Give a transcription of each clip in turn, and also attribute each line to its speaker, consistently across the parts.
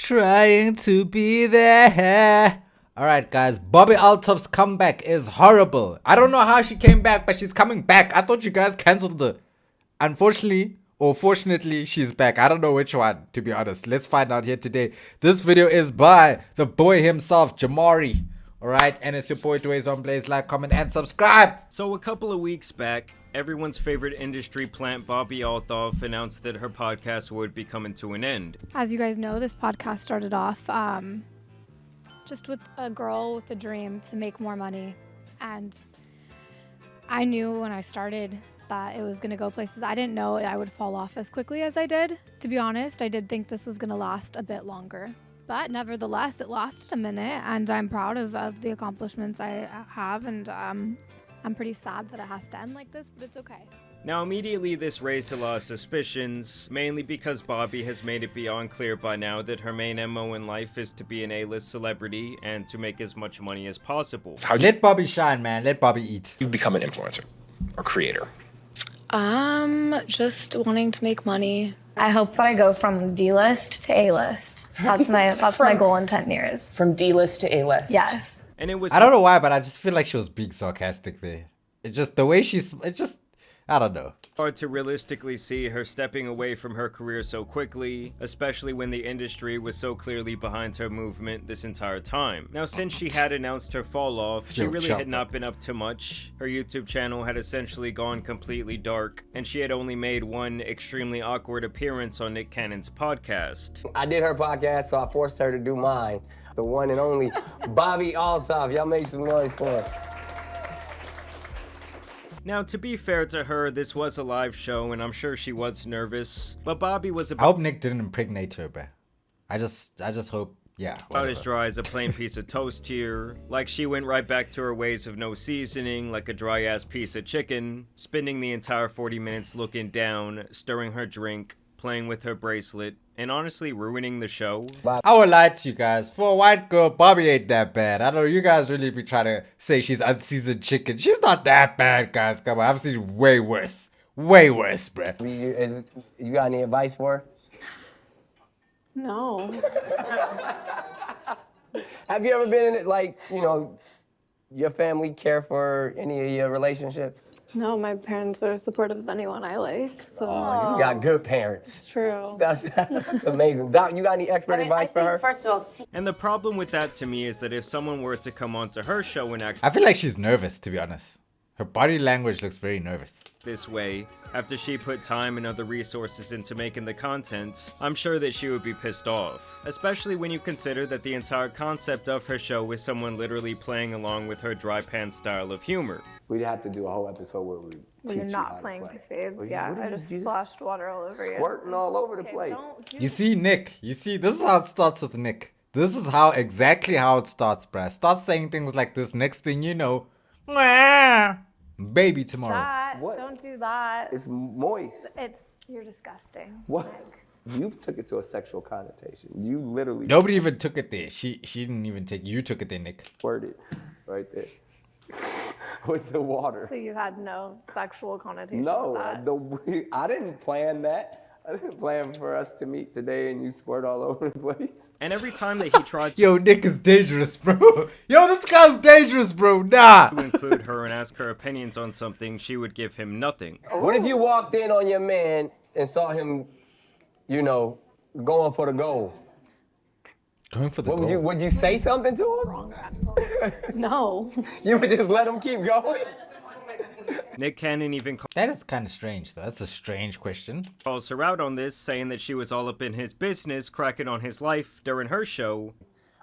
Speaker 1: trying to be there. Alright guys, Bobbi Althoff's comeback is horrible. I don't know how she came back, but she's coming back. I thought you guys cancelled her. Unfortunately, or fortunately, she's back. I don't know which one, to be honest. Let's find out here today. This video is by the boy himself, Jamari. Alright, and it's your boy Dwayne on Blaze. Like, comment, and subscribe.
Speaker 2: So a couple of weeks back, everyone's favorite industry plant, Bobbi Althoff, announced that her podcast would be coming to an end.
Speaker 3: As you guys know, this podcast started off just with a girl with a dream to make more money. And I knew when I started that it was going to go places. I didn't know I would fall off as quickly as I did. To be honest, I did think this was going to last a bit longer. But nevertheless, it lasted a minute, and I'm proud of the accomplishments I have, and I'm pretty sad that it has to end like this, but it's okay.
Speaker 2: Now immediately this raised a lot of suspicions, mainly because Bobbi has made it beyond clear by now that her main MO in life is to be an A-list celebrity and to make as much money as possible.
Speaker 1: Let Bobbi shine, man. Let Bobbi eat.
Speaker 4: You become an influencer or creator.
Speaker 3: Just wanting to make money.
Speaker 5: I hope that I go from D-list to A-list. That's my goal in 10 years.
Speaker 6: From D-list to A-list.
Speaker 5: Yes.
Speaker 2: And it was
Speaker 1: I don't know why, but I just feel like she was being sarcastic there. It's just the way I don't know.
Speaker 2: hard to realistically see her stepping away from her career so quickly, especially when the industry was so clearly behind her movement this entire time. Now, since she had announced her fall off, she really had not been up to much. Her YouTube channel had essentially gone completely dark, and she had only made one extremely awkward appearance on Nick Cannon's podcast.
Speaker 7: I did her podcast, so I forced her to do mine. The one and only Bobbi Althoff. Y'all make some noise for her.
Speaker 2: Now, to be fair to her, this was a live show, and I'm sure she was nervous, but Bobbi was
Speaker 1: I hope Nick didn't impregnate her, bruh. I just hope, yeah.
Speaker 2: about as dry as a plain piece of toast here. Like, she went right back to her ways of no seasoning, like a dry-ass piece of chicken, spending the entire 40 minutes looking down, stirring her drink, playing with her bracelet, and honestly ruining the show.
Speaker 1: I would lie to you guys. For a white girl, Bobbi ain't that bad. I know you guys really be trying to say she's unseasoned chicken. She's not that bad, guys. Come on, I've seen way worse. Way worse, bruh.
Speaker 7: You got any advice for her?
Speaker 3: No.
Speaker 7: Have you ever been in it, like, you know, your family care for any of your relationships?
Speaker 3: No, my parents are supportive of anyone I like, so.
Speaker 7: Oh, you got good parents.
Speaker 3: True.
Speaker 7: That's amazing. Doc, you got any expert advice for her?
Speaker 5: First of all,
Speaker 2: And the problem with that to me is that if someone were to come onto her show and act
Speaker 1: I feel like she's nervous, to be honest. Her body language looks very nervous.
Speaker 2: this way, after she put time and other resources into making the content, I'm sure that she would be pissed off. Especially when you consider that the entire concept of her show is someone literally playing along with her dry pants style of humor.
Speaker 7: We'd have to do a whole episode where we teach
Speaker 3: You're
Speaker 7: you
Speaker 3: not
Speaker 7: how to
Speaker 3: playing
Speaker 7: play.
Speaker 3: spades,
Speaker 7: Well,
Speaker 3: yeah.
Speaker 7: what
Speaker 3: I
Speaker 7: did
Speaker 3: just
Speaker 7: you
Speaker 3: splashed water all over you.
Speaker 7: Squirting all over the place.
Speaker 1: You see, Nick, you see, this is how it starts with Nick. This is exactly how it starts, bruh. Start saying things like this, next thing you know, "Mwah, baby tomorrow."
Speaker 7: What?
Speaker 3: Don't do that.
Speaker 7: It's moist.
Speaker 3: You're disgusting.
Speaker 7: What? You took it to a sexual connotation. You literally
Speaker 1: Nobody even took it there. She didn't even take, you took it there, Nick.
Speaker 7: squirted right there with the water.
Speaker 3: So you had no sexual connotation
Speaker 7: No,
Speaker 3: with that?
Speaker 7: I didn't plan that. I didn't plan for us to meet today and you squirt all over the place.
Speaker 2: And every time that he tried to
Speaker 1: Yo, Nick is dangerous, bro. Yo, this guy's dangerous, bro. Nah.
Speaker 2: include her and ask her opinions on something, she would give him nothing.
Speaker 7: What if you walked in on your man and saw him, you know, going for the goal?
Speaker 1: Going for the
Speaker 7: What
Speaker 1: goal.
Speaker 7: would you say something to him?
Speaker 3: No.
Speaker 7: You would just let him keep going?
Speaker 2: Nick Cannon even
Speaker 1: That is kind of strange, though. That's a strange question.
Speaker 2: calls her out on this, saying that she was all up in his business, cracking on his life during her show.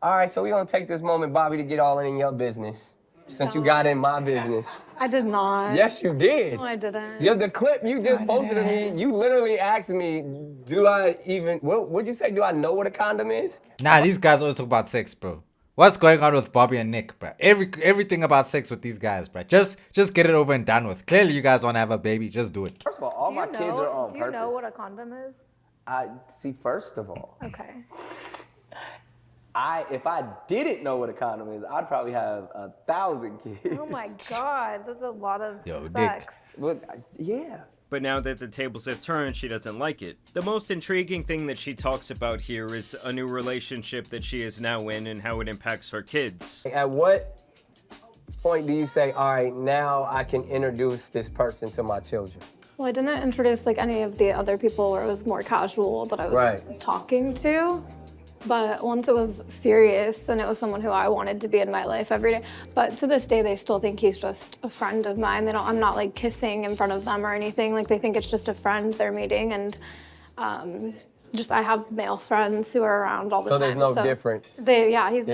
Speaker 7: All right, so we're gonna take this moment, Bobby, to get all in your business. Since you got in my business.
Speaker 3: I did not.
Speaker 7: Yes, you did.
Speaker 3: No, I didn't.
Speaker 7: Yeah, the clip you just posted to me, you literally asked me, do I even, what'd you say, do I know what a condom is?
Speaker 1: Nah, these guys always talk about sex, bro. What's going on with Bobbi and Nick, bro? Everything about sex with these guys, bro. Just get it over and done with. Clearly, you guys want to have a baby. Just do it.
Speaker 7: First of all, all my kids are on
Speaker 3: Do
Speaker 7: purpose.
Speaker 3: you know what a condom is?
Speaker 7: First of all,
Speaker 3: Okay.
Speaker 7: if I didn't know what a condom is, I'd probably have 1,000 kids.
Speaker 3: Oh my God, that's a lot of
Speaker 1: Yo, Nick.
Speaker 3: sex.
Speaker 7: But, yeah.
Speaker 2: but now that the tables have turned, she doesn't like it. The most intriguing thing that she talks about here is a new relationship that she is now in and how it impacts her kids.
Speaker 7: At what point do you say, all right, now I can introduce this person to my children?
Speaker 5: Well, I didn't introduce like any of the other people where it was more casual that I was talking to. But once it was serious and it was someone who I wanted to be in my life every day. But to this day, they still think he's just a friend of mine. I'm not like kissing in front of them or anything. Like they think it's just a friend they're meeting. And I have male friends who are around all the time.
Speaker 7: So there's no difference?
Speaker 5: He's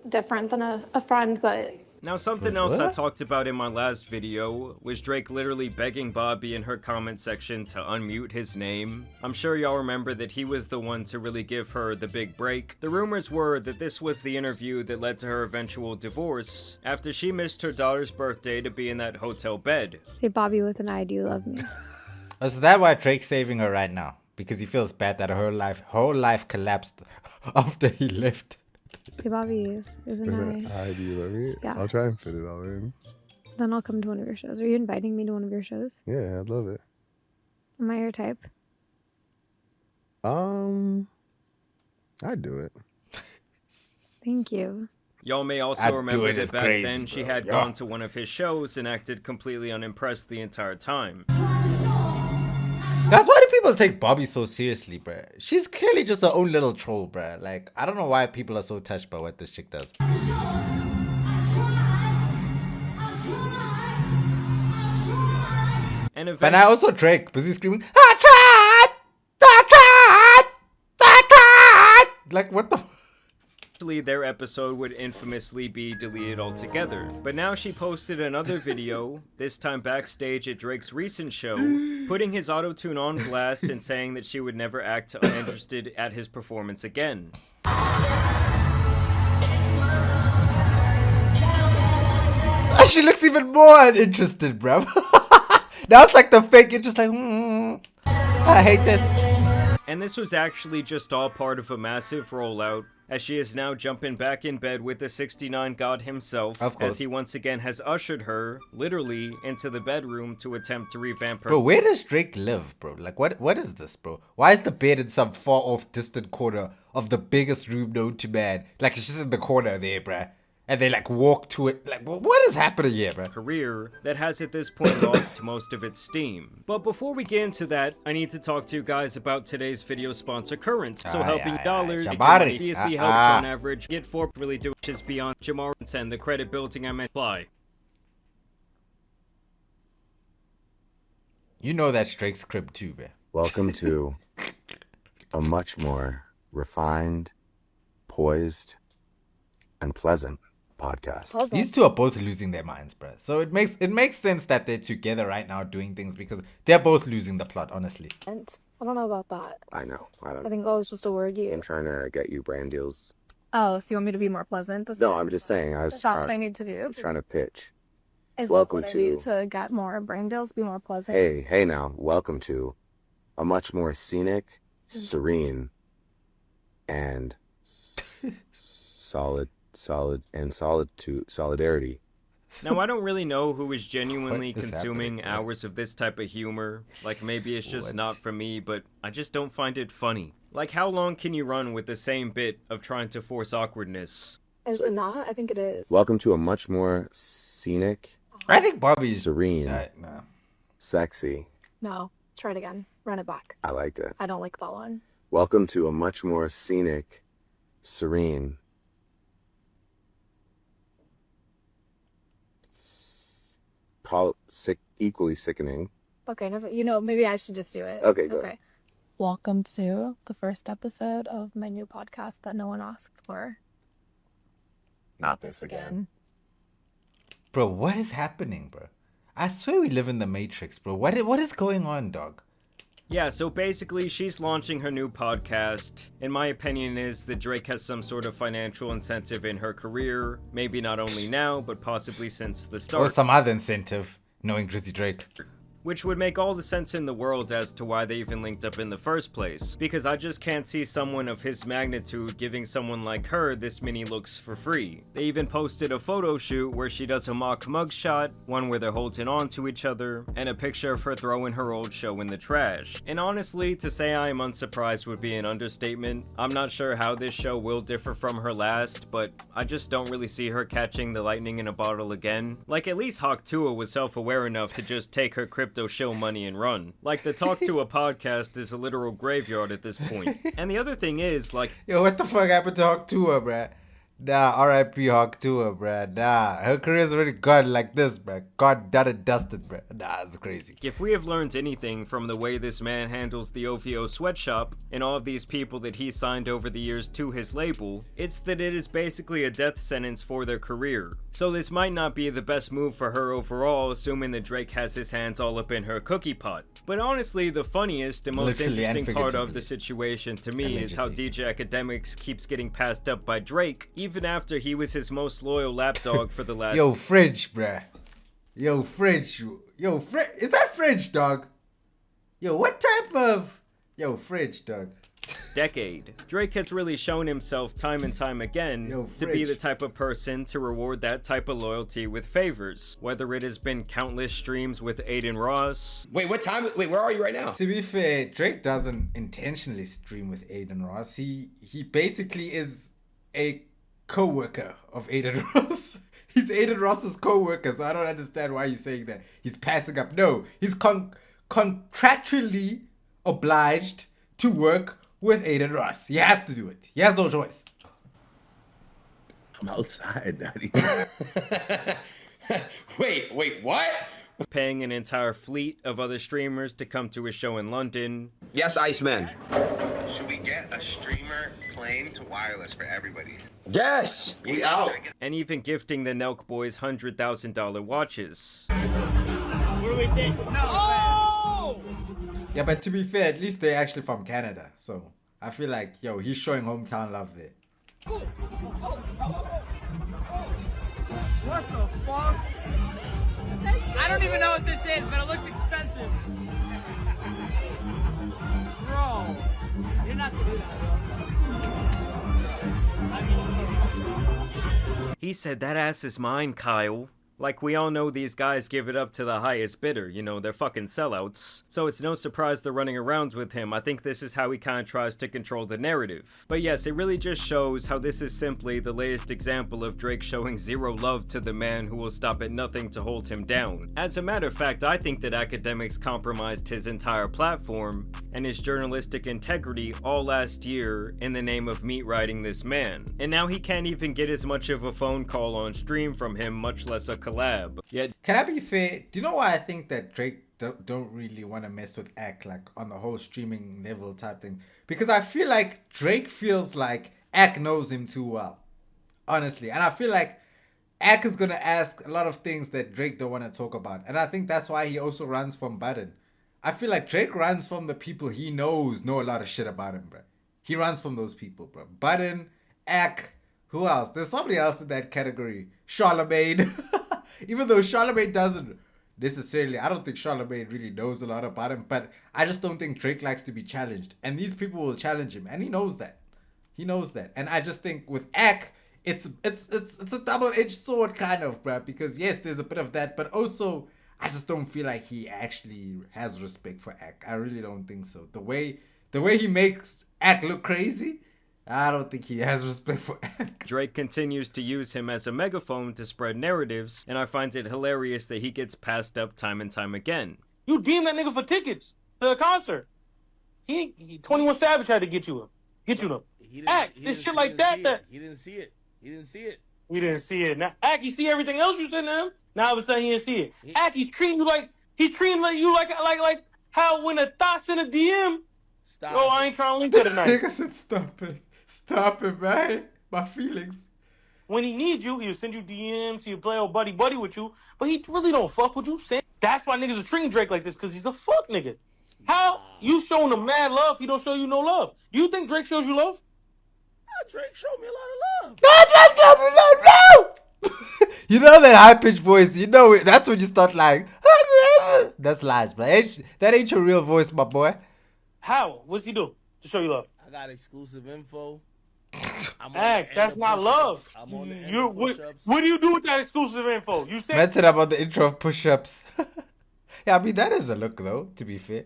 Speaker 5: different than a friend, but.
Speaker 2: Now, something else I talked about in my last video was Drake literally begging Bobby in her comment section to unmute his name. I'm sure y'all remember that he was the one to really give her the big break. The rumors were that this was the interview that led to her eventual divorce after she missed her daughter's birthday to be in that hotel bed.
Speaker 3: Say, Bobby with an I, do you love me?
Speaker 1: Is that why Drake's saving her right now? Because he feels bad that her life collapsed after he left.
Speaker 3: Say, Bobby with an I.
Speaker 6: Do you love me?
Speaker 3: Yeah.
Speaker 6: I'll try and fit it all in.
Speaker 3: Then I'll come to one of your shows. Are you inviting me to one of your shows?
Speaker 6: Yeah, I'd love it.
Speaker 3: Am I your type?
Speaker 6: I'd do it.
Speaker 3: Thank you.
Speaker 2: Y'all may also remember that back then she had gone to one of his shows and acted completely unimpressed the entire time.
Speaker 1: Guys, why do people take Bobby so seriously, bruh? She's clearly just her own little troll, bruh. Like, I don't know why people are so touched by what this chick does. But now also Drake, busy screaming, I tried! Like, what the
Speaker 2: Their episode would infamously be deleted altogether. But now she posted another video, this time backstage at Drake's recent show, putting his auto-tune on blast and saying that she would never act uninterested at his performance again.
Speaker 1: She looks even more uninterested, bro. Now it's like the fake interest, like, I hate this.
Speaker 2: And this was actually just all part of a massive rollout, as she is now jumping back in bed with the 69 God himself, as he once again has ushered her, literally, into the bedroom to attempt to revamp her.
Speaker 1: Bro, where does Drake live, bro? Like, what is this, bro? Why is the bed in some far-off, distant corner of the biggest room known to man? Like, it's just in the corner there, bruh. And they, like, walk to it. Like, what is happening here, bro?
Speaker 2: Career that has at this point lost most of its steam. But before we get into that, I need to talk to you guys about today's video sponsor, Current. So helping dollars, DSC helps on average, get for really do just beyond Jamar and send the credit building I meant apply.
Speaker 1: You know that's Drake's crib too, man.
Speaker 6: Welcome to a much more refined, poised, and pleasant podcast.
Speaker 1: These two are both losing their minds, bro. So it makes sense that they're together right now doing things because they're both losing the plot, honestly.
Speaker 5: And I don't know about that.
Speaker 6: I know.
Speaker 5: I think that was just a word
Speaker 6: I'm trying to get you brand deals.
Speaker 5: Oh, so you want me to be more pleasant?
Speaker 6: No, I'm just saying.
Speaker 5: That's not what I need to do.
Speaker 6: I was trying to pitch.
Speaker 5: Is welcome that what I need to get more brand deals, be more pleasant?
Speaker 6: Hey now. Welcome to a much more scenic, serene, and solidarity.
Speaker 2: Now, I don't really know who is genuinely consuming hours of this type of humor. Like, maybe it's just not for me, but I just don't find it funny. Like, how long can you run with the same bit of trying to force awkwardness?
Speaker 5: Is it not? I think it is.
Speaker 6: Welcome to a much more scenic,
Speaker 1: I think Bobby's
Speaker 6: serene,
Speaker 1: no.
Speaker 6: sexy.
Speaker 5: No, try it again. Run it back.
Speaker 6: I liked it.
Speaker 5: I don't like that one.
Speaker 6: Welcome to a much more scenic, serene, equally sickening.
Speaker 5: Okay, maybe I should just do it.
Speaker 6: Okay, go ahead.
Speaker 5: Welcome to the first episode of my new podcast that no one asked for.
Speaker 6: Not this again.
Speaker 1: Bro, what is happening, bro? I swear we live in the Matrix, bro. What is going on, dog?
Speaker 2: Yeah, so basically she's launching her new podcast. In my opinion is that Drake has some sort of financial incentive in her career. Maybe not only now, but possibly since the start.
Speaker 1: Or some other incentive, knowing Drizzy Drake.
Speaker 2: which would make all the sense in the world as to why they even linked up in the first place, because I just can't see someone of his magnitude giving someone like her this many looks for free. They even posted a photo shoot where she does a mock mugshot, one where they're holding on to each other, and a picture of her throwing her old show in the trash. And honestly, to say I am unsurprised would be an understatement. I'm not sure how this show will differ from her last, but I just don't really see her catching the lightning in a bottle again. Like, at least Hawk Tuah was self-aware enough to just take her crypto shill money and run. Like, the Talk to a podcast is a literal graveyard at this point. And the other thing is, like...
Speaker 1: Yo, what the fuck happened to Hawk Tuah, bruh? Nah, R.I.P. Hawk Tuah, bruh. Nah, her career's already gone like this, bruh. God done and dusted, bruh. Nah, it's crazy.
Speaker 2: If we have learned anything from the way this man handles the OVO sweatshop and all of these people that he signed over the years to his label, it's that it is basically a death sentence for their career. So this might not be the best move for her overall, assuming that Drake has his hands all up in her cookie pot. But honestly, the funniest and most interesting part of the situation to me is how DJ Akademiks keeps getting passed up by Drake, even after he was his most loyal lapdog for the last...
Speaker 1: Yo, Fridge, bruh. Yo, Fridge. Yo, Fridge. Is that Fridge, dog? Yo, what type of... Yo, Fridge, dog.
Speaker 2: decade. Drake has really shown himself time and time again to be the type of person to reward that type of loyalty with favors, whether it has been countless streams with Aiden Ross.
Speaker 7: Wait, what time? Wait, where are you right now?
Speaker 1: To be fair, Drake doesn't intentionally stream with Aiden Ross. He basically is a co-worker of Aiden Ross. He's Aiden Ross's co-worker, so I don't understand why you're saying that he's passing up. No, he's contractually obliged to work with Aiden Ross. He has to do it. He has no choice.
Speaker 8: I'm outside, Daddy.
Speaker 7: Wait, what?
Speaker 2: Paying an entire fleet of other streamers to come to a show in London.
Speaker 7: Yes, Iceman.
Speaker 9: Should we get a streamer plane to wireless for everybody?
Speaker 7: Yes, we out.
Speaker 2: And even gifting the Nelk Boys $100,000 watches.
Speaker 10: What do we think? No. Oh!
Speaker 1: Yeah, but to be fair, at least they're actually from Canada. So I feel like, yo, he's showing hometown love there.
Speaker 10: What the fuck? I don't even know what this is, but it looks expensive. Bro, you're not gonna do that, bro.
Speaker 2: He said that ass is mine, Kyle. Like, we all know these guys give it up to the highest bidder, you know, they're fucking sellouts. So it's no surprise they're running around with him. I think this is how he kind of tries to control the narrative. But yes, it really just shows how this is simply the latest example of Drake showing zero love to the man who will stop at nothing to hold him down. As a matter of fact, I think that Akademiks compromised his entire platform and his journalistic integrity all last year in the name of meat riding this man. And now he can't even get as much of a phone call on stream from him, much less a collab. Yet,
Speaker 1: can I be fair? Do you know why I think that Drake don't really want to mess with Ak, like on the whole streaming level type thing? Because I feel like Drake feels like Ak knows him too well, honestly, and I feel like Ak is gonna ask a lot of things that Drake don't want to talk about, and I think that's why he also runs from Button. I feel like Drake runs from the people he knows know a lot of shit about him, bro. He runs from those people, bro. Button, Ak, who else? There's somebody else in that category. Charlemagne. Even though Charlemagne doesn't necessarily, I don't think Charlemagne really knows a lot about him, but I just don't think Drake likes to be challenged. And these people will challenge him, and he knows that. He knows that. And I just think with Ak, it's a double-edged sword kind of, bruh, because yes, there's a bit of that, but also I just don't feel like he actually has respect for Ak. I really don't think so. The way he makes Ak look crazy, I don't think he has respect for Ak.
Speaker 2: Drake continues to use him as a megaphone to spread narratives, and I find it hilarious that he gets passed up time and time again.
Speaker 10: You deemed that nigga for tickets to the concert. He 21 Savage had to get you them. Act, this shit like that.
Speaker 8: He didn't see it. He didn't see it.
Speaker 10: He didn't see it. Now, Act, you see everything else you said to him? Now all of a sudden he didn't see it. Act, he's treating you like how when a thought's in a DM.
Speaker 8: Stop.
Speaker 10: Yo, I ain't trying to link her tonight.
Speaker 1: Nigga said stop it. Stop it, man. My feelings.
Speaker 10: When he needs you, he'll send you DMs, he'll play old buddy with you, but he really don't fuck with you. That's why niggas are treating Drake like this, because he's a fuck nigga. How you showing him mad love, he don't show you no love? You think Drake shows you love?
Speaker 8: Drake showed me a lot of love.
Speaker 1: You know that high-pitched voice, you know it. That's when you start like, That's lies, bro. That ain't your real voice, my boy.
Speaker 10: How? What's he do to show you love?
Speaker 8: I got exclusive info.
Speaker 10: That's not love. What do you do with that exclusive info? You said
Speaker 1: That's it about the intro of push-ups. Yeah, I mean, that is a look, though, to be fair.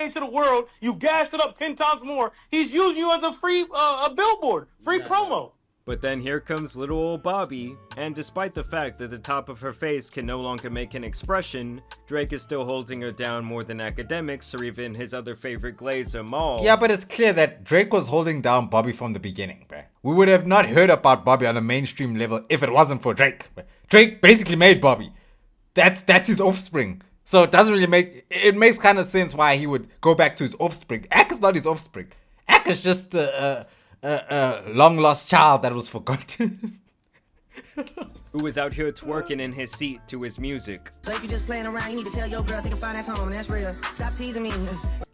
Speaker 10: to the world, you gassed it up 10 times more. He's using you as a free a billboard, free promo.
Speaker 2: But then here comes little old Bobby, and despite the fact that the top of her face can no longer make an expression, Drake is still holding her down more than Akademiks or even his other favorite glazer, Maul.
Speaker 1: Yeah, but it's clear that Drake was holding down Bobby from the beginning, bruh. We would have not heard about Bobby on a mainstream level if it wasn't for Drake. Drake basically made Bobby. That's his offspring. So it doesn't really it makes kind of sense why he would go back to his offspring. Ak is not his offspring. Ak is just a long lost child that was forgotten.
Speaker 2: Who was out here twerking in his seat to his music.
Speaker 11: So if you're just playing around, you need to tell your girl take a fine ass home, and that's real. Stop teasing me.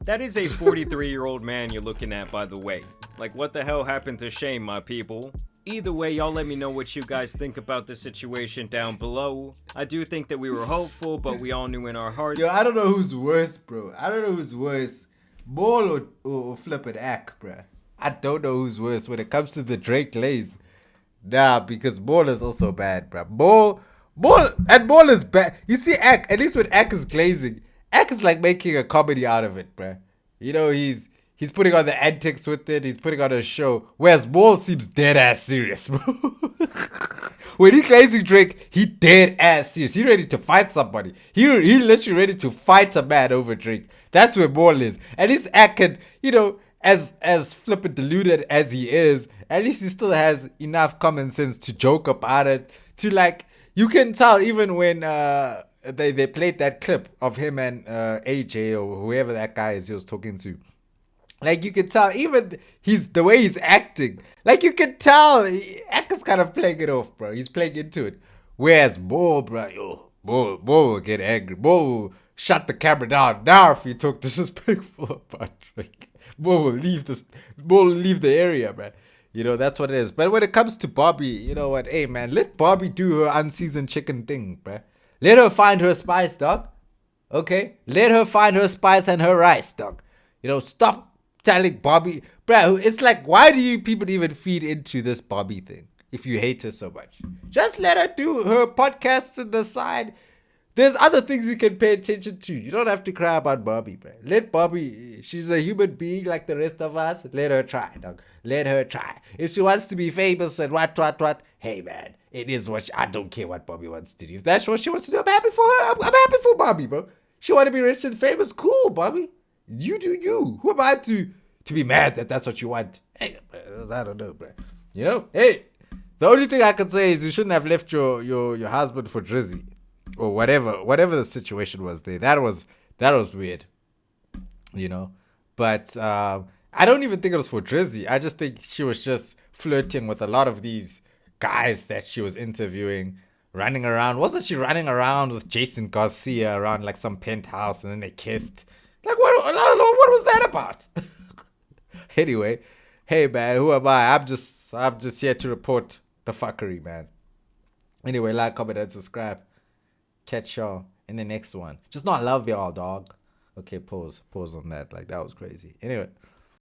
Speaker 2: That is a 43-year-old man you're looking at, by the way. Like, what the hell happened to shame, my people? Either way, y'all let me know what you guys think about this situation down below. I do think that we were hopeful, but we all knew in our hearts.
Speaker 1: Yo, I don't know who's worse, bro. I don't know who's worse. Ball or Flippin' Ak, bro. I don't know who's worse when it comes to the Drake glaze. Nah, because Ball is also bad, bro. Ball is bad. You see Ak, at least when Ak is glazing, Ak is like making a comedy out of it, bro. You know, he's putting on the antics with it. He's putting on a show. Whereas Ball seems dead ass serious, bro. When he glazing Drake, he dead ass serious. He ready to fight somebody. He literally ready to fight a man over Drake. That's where Ball is. At least Ak can, you know, as flippin' deluded as he is, at least he still has enough common sense to joke about it. To like, you can tell even when they played that clip of him and AJ or whoever that guy is he was talking to. Like, you can tell even the way he's acting. Like, you can tell Ak is kind of playing it off, bro. He's playing into it. Whereas Bull, bro, Bull will get angry. Bull will shut the camera down now if you talk disrespectful about Drake. Bull will leave the area, man. You know, that's what it is. But when it comes to Bobby, you know what? Hey, man, let Bobby do her unseasoned chicken thing, bruh. Let her find her spice, dog. Okay? Let her find her spice and her rice, dog. You know, stop telling Bobby. Bruh, it's like, why do you people even feed into this Bobby thing if you hate her so much? Just let her do her podcasts on the side. There's other things you can pay attention to. You don't have to cry about Bobby, bro. Let Bobby, she's a human being like the rest of us. Let her try, dog. Let her try. If she wants to be famous and what, hey, man, it is what I don't care what Bobby wants to do. If that's what she wants to do, I'm happy for her. I'm happy for Bobby, bro. She want to be rich and famous. Cool, Bobby. You do you. Who am I to be mad that that's what you want? Hey, I don't know, bro. You know, hey, the only thing I can say is you shouldn't have left your husband for Drizzy. Or whatever the situation was there. That was weird. You know? But I don't even think it was for Drizzy. I just think she was just flirting with a lot of these guys that she was interviewing, running around. Wasn't she running around with Jason Garcia around like some penthouse and then they kissed? Like what was that about? Anyway, hey man, who am I? I'm just here to report the fuckery, man. Anyway, like, comment, and subscribe. Catch y'all in the next one. Just not love y'all, dog. Okay, pause on that. Like, that was crazy. Anyway.